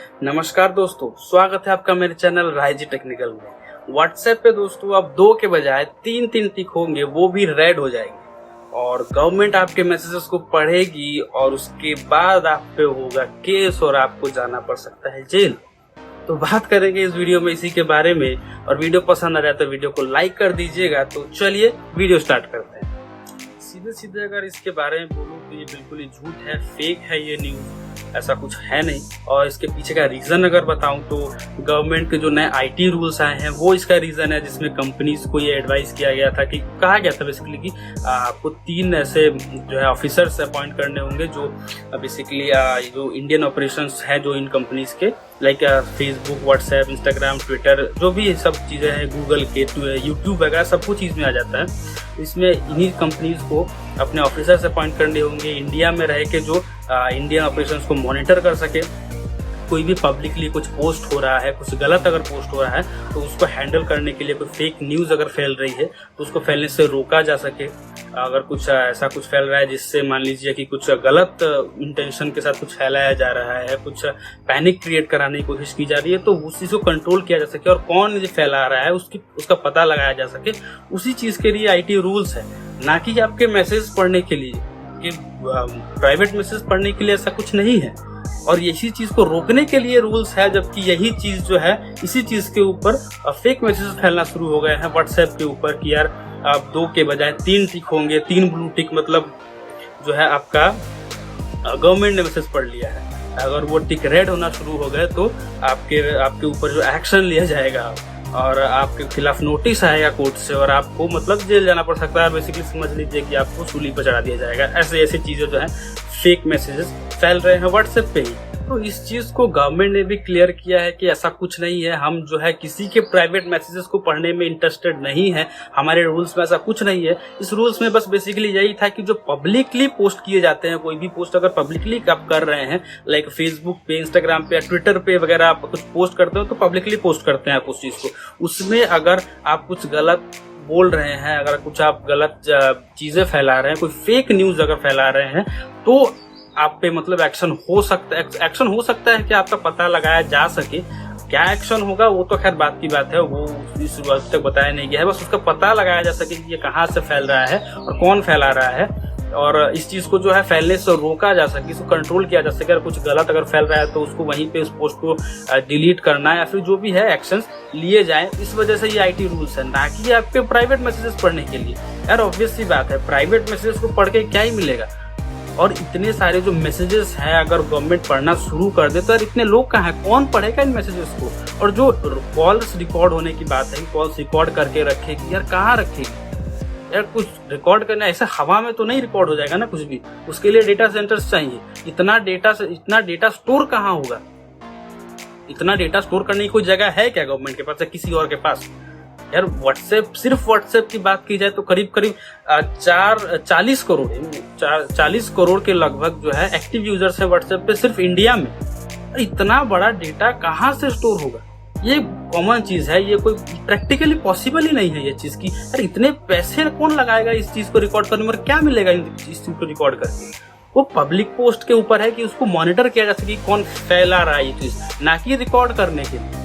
नमस्कार दोस्तों, स्वागत है आपका मेरे चैनल रायजी टेक्निकल में। व्हाट्सएप पे दोस्तों अब 2 के बजाय 3 टिक होंगे, वो भी रेड हो जाएंगे और गवर्नमेंट आपके मैसेजेस को पढ़ेगी और उसके बाद आप पे होगा केस और आपको जाना पड़ सकता है जेल। तो बात करेंगे इस वीडियो में इसी के बारे में, और वीडियो पसंद आ जाए तो वीडियो को लाइक कर दीजिएगा। तो चलिए वीडियो स्टार्ट करते हैं। सीधे अगर इसके बारे में बोलूं तो ये बिल्कुल ही झूठ है, फेक है ये न्यूज, ऐसा कुछ है नहीं। और इसके पीछे का रीजन अगर बताऊं तो गवर्नमेंट के जो नए आईटी रूल्स आए हैं वो इसका रीजन है, जिसमें कंपनीज को ये एडवाइस किया गया था कि कहा गया था बेसिकली कि आपको 3 ऐसे जो है ऑफिसर्स अपॉइंट करने होंगे जो बेसिकली जो इंडियन ऑपरेशंस है जो इन कंपनीज के, like Facebook, WhatsApp, Instagram, Twitter, जो भी सब चीजें हैं, गूगल के, यूट्यूब वगैरह सब कुछ चीज में आ जाता है। इसमें इन्हीं कंपनीज को अपने ऑफिसर्स अपॉइंट करने होंगे इंडिया में रह के, जो इंडियन ऑपरेशंस को मॉनिटर कर सके। कोई भी पब्लिकली कुछ पोस्ट हो रहा है, कुछ गलत अगर पोस्ट हो रहा है तो उसको हैंडल करने के लिए, कोई फेक न्यूज अगर फैल रही है तो उसको फैलने से रोका जा सके। अगर कुछ ऐसा कुछ फैल रहा है जिससे मान लीजिए कि कुछ गलत इंटेंशन के साथ कुछ फैलाया जा रहा है, कुछ पैनिक क्रिएट कराने की कोशिश की जा रही है, तो उस चीज को कंट्रोल किया जा सके और कौन ये फैला रहा है उसका पता लगाया जा सके। उसी चीज के लिए आईटी रूल्स है, ना कि आपके मैसेज पढ़ने के लिए, कि प्राइवेट मैसेज पढ़ने के लिए ऐसा कुछ नहीं है। और इसी चीज को रोकने के लिए रूल्स है, जबकि यही चीज जो है इसी चीज के ऊपर फेक मैसेज फैलना शुरू हो गए हैं व्हाट्सएप के ऊपर कि यार आप 2 के बजाय 3 टिक होंगे। 3 ब्लू टिक मतलब जो है आपका गवर्नमेंट ने मैसेज पढ़ लिया है। अगर वो टिक रेड होना शुरू हो गए तो आपके ऊपर जो एक्शन लिया जाएगा और आपके खिलाफ नोटिस आएगा कोर्ट से और आपको मतलब जेल जाना पड़ सकता है। बेसिकली समझ लीजिए कि आपको सूली पर चढ़ा दिया जाएगा। ऐसी चीजें जो है फेक मैसेजेस फैल रहे हैं व्हाट्सएप पे ही। तो इस चीज को गवर्नमेंट ने भी क्लियर किया है कि ऐसा कुछ नहीं है, हम जो है किसी के प्राइवेट मैसेजेस को पढ़ने में इंटरेस्टेड नहीं है। हमारे रूल्स में ऐसा कुछ नहीं है। इस रूल्स में बस बेसिकली यही था कि जो पब्लिकली पोस्ट किए जाते हैं, कोई भी पोस्ट अगर पब्लिकली आप कर रहे हैं, लाइक फेसबुक पे, इंस्टाग्राम पे या ट्विटर पे वगैरह आप कुछ पोस्ट करते हो तो पब्लिकली पोस्ट करते हैं आप उस चीज को। उसमें अगर आप कुछ गलत बोल रहे हैं, अगर कुछ आप गलत चीजें फैला रहे हैं, कोई फेक न्यूज अगर फैला रहे हैं, तो आप पे मतलब एक्शन हो सकता है कि आपका पता लगाया जा सके। क्या एक्शन होगा वो तो खैर बात की बात है, वो इस वक्त तक बताया नहीं गया है। बस उसका पता लगाया जा सके कि ये कहाँ से फैल रहा है और कौन फैला रहा है, और इस चीज को जो है फैलने से रोका जा सके, इसको कंट्रोल किया जा सके। अगर कुछ गलत अगर फैल रहा है तो उसको वहीं पे उस पोस्ट को डिलीट करना है या फिर जो भी है एक्शंस लिए जाएं। इस वजह से ये आईटी रूल्स है, ना कि आपके प्राइवेट मैसेजेस पढ़ने के लिए। यार ऑब्वियस सी बात है, प्राइवेट मैसेजेस को पढ़ के क्या ही मिलेगा। और इतने सारे जो मैसेजेस हैं अगर गवर्नमेंट पढ़ना शुरू कर दे तो यार इतने लोग कहाँ हैं, कौन पढ़ेगा इन मैसेजेस को। और जो कॉल्स रिकॉर्ड होने की बात है, कॉल्स रिकॉर्ड करके रखेगी, यार कहाँ रखेगी यार। कुछ रिकॉर्ड करना ऐसे हवा में तो नहीं रिकॉर्ड हो जाएगा ना कुछ भी, उसके लिए डेटा सेंटर्स चाहिए। इतना डेटा स्टोर कहाँ होगा? इतना डेटा स्टोर करने की कोई जगह है क्या गवर्नमेंट के पास या किसी और के पास? यार सिर्फ व्हाट्सएप की बात की जाए तो करीब 40 करोड़ के लगभग जो है एक्टिव यूजर्स है व्हाट्सएप पे सिर्फ इंडिया में। इतना बड़ा डेटा कहाँ से स्टोर होगा? ये कॉमन चीज है, ये कोई प्रैक्टिकली पॉसिबल ही नहीं है ये चीज की। यार इतने पैसे कौन लगाएगा इस चीज को रिकॉर्ड करने में, और क्या मिलेगा इस चीज को रिकॉर्ड करके? वो पब्लिक पोस्ट के ऊपर है कि उसको मॉनिटर किया जा सके कौन फैला रहा है ये चीज, ना कि रिकॉर्ड करने के लिए।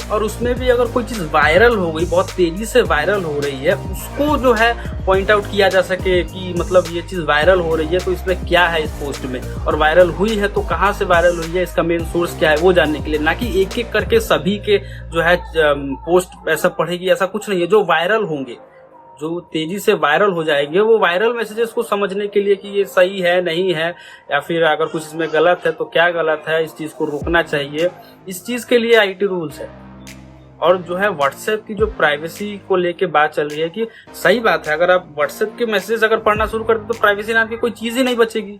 और उसमें भी अगर कोई चीज वायरल हो गई, बहुत तेजी से वायरल हो रही है, उसको जो है पॉइंट आउट किया जा सके कि मतलब ये चीज वायरल हो रही है तो इसमें क्या है इस पोस्ट में, और वायरल हुई है तो कहाँ से वायरल हुई है, इसका मेन सोर्स क्या है वो जानने के लिए। ना कि एक एक करके सभी के जो है पोस्ट ऐसा पढ़ेगी, ऐसा कुछ नहीं है। जो वायरल होंगे, जो तेजी से वायरल हो जाएंगे, वो वायरल मैसेजेस को समझने के लिए कि ये सही है नहीं है, या फिर अगर कुछ इसमें गलत है तो क्या गलत है, इस चीज को रोकना चाहिए। इस चीज के लिए आईटी रूल्स है। और जो है व्हाट्सएप की जो प्राइवेसी को लेके बात चल रही है कि सही बात है, अगर आप व्हाट्सएप के मैसेजेस अगर पढ़ना शुरू कर दे तो प्राइवेसी नाम की कोई चीज ही नहीं बचेगी।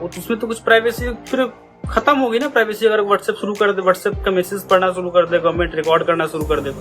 और उसमें तो कुछ प्राइवेसी फिर खत्म होगी ना प्राइवेसी। अगर व्हाट्सएप शुरू कर दे, व्हाट्सएप का मैसेज पढ़ना शुरू कर दे, गवर्नमेंट रिकॉर्ड करना शुरू कर दे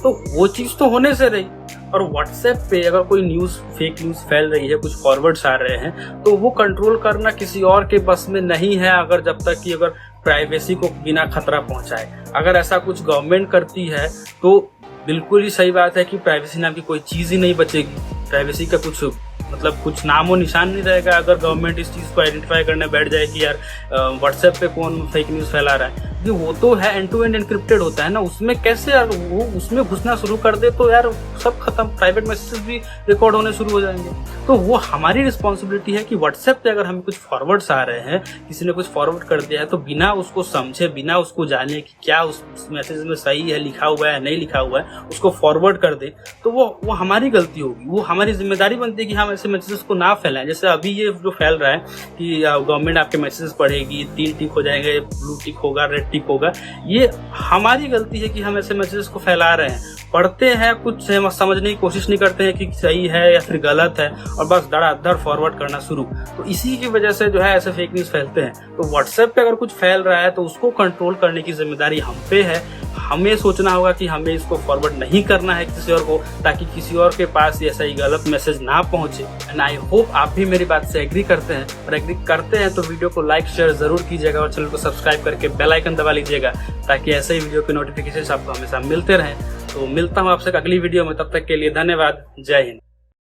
तो वो चीज तो होने से रही। और व्हाट्सएप पे अगर कोई न्यूज, फेक न्यूज फैल रही है, कुछ फॉरवर्ड्स आ रहे हैं, तो वो कंट्रोल करना किसी और के बस में नहीं है, अगर जब तक कि अगर प्राइवेसी को बिना खतरा पहुंचाए। अगर ऐसा कुछ गवर्नमेंट करती है तो बिल्कुल ही सही बात है कि प्राइवेसी नाम की कोई चीज ही नहीं बचेगी। प्राइवेसी का कुछ मतलब कुछ नामो निशान नहीं रहेगा अगर गवर्नमेंट इस चीज को आइडेंटिफाई करने बैठ जाए कि यार व्हाट्सएप पे कौन फेक न्यूज फैला रहा है। कि वो तो है एंड टू एंड एनक्रिप्टेड होता है ना, उसमें कैसे यार वो उसमें घुसना शुरू कर दे तो यार सब खत्म, प्राइवेट मैसेजेस भी रिकॉर्ड होने शुरू हो जाएंगे। तो वो हमारी रिस्पॉन्सिबिलिटी है कि व्हाट्सएप पे अगर हमें कुछ फॉरवर्ड्स आ रहे हैं, किसी ने कुछ फॉरवर्ड कर दिया है, तो बिना उसको समझे, बिना उसको जाने कि क्या उस मैसेज में सही है, लिखा हुआ है नहीं लिखा हुआ है, उसको फॉरवर्ड कर दे, तो वो हमारी गलती होगी। वो हमारी जिम्मेदारी बनती है कि हम ऐसे मैसेजेस को ना फैलाएं। जैसे अभी ये जो फैल रहा है कि गवर्नमेंट आपके मैसेजेस पढ़ेगी, 3 टिक हो जाएंगे, ब्लू टिक होगा, रेड टिक होगा, ये हमारी गलती है कि हम ऐसे मैसेजेस को फैला रहे हैं। पढ़ते हैं, कुछ समझने की कोशिश नहीं करते हैं कि सही है या फिर गलत है, और बस धड़ाधड़ फॉरवर्ड करना शुरू। तो इसी की वजह से जो है ऐसे फेक न्यूज फैलते हैं। तो व्हाट्सएप पे अगर कुछ फैल रहा है तो उसको कंट्रोल करने की जिम्मेदारी हम पे है। हमें सोचना होगा कि हमें इसको फॉरवर्ड नहीं करना है किसी और को, ताकि किसी और के पास ऐसा ही गलत मैसेज ना पहुंचे। एंड आई होप आप भी मेरी बात से एग्री करते हैं, और एग्री करते हैं तो वीडियो को लाइक शेयर जरूर कीजिएगा और चैनल को सब्सक्राइब करके बेल आइकन दबा लीजिएगा, ताकि ऐसे ही वीडियो के नोटिफिकेशन आपको हमेशा मिलते रहें। तो मिलता हूँ आपसे अगली वीडियो में, तब तक के लिए धन्यवाद। जय हिंद।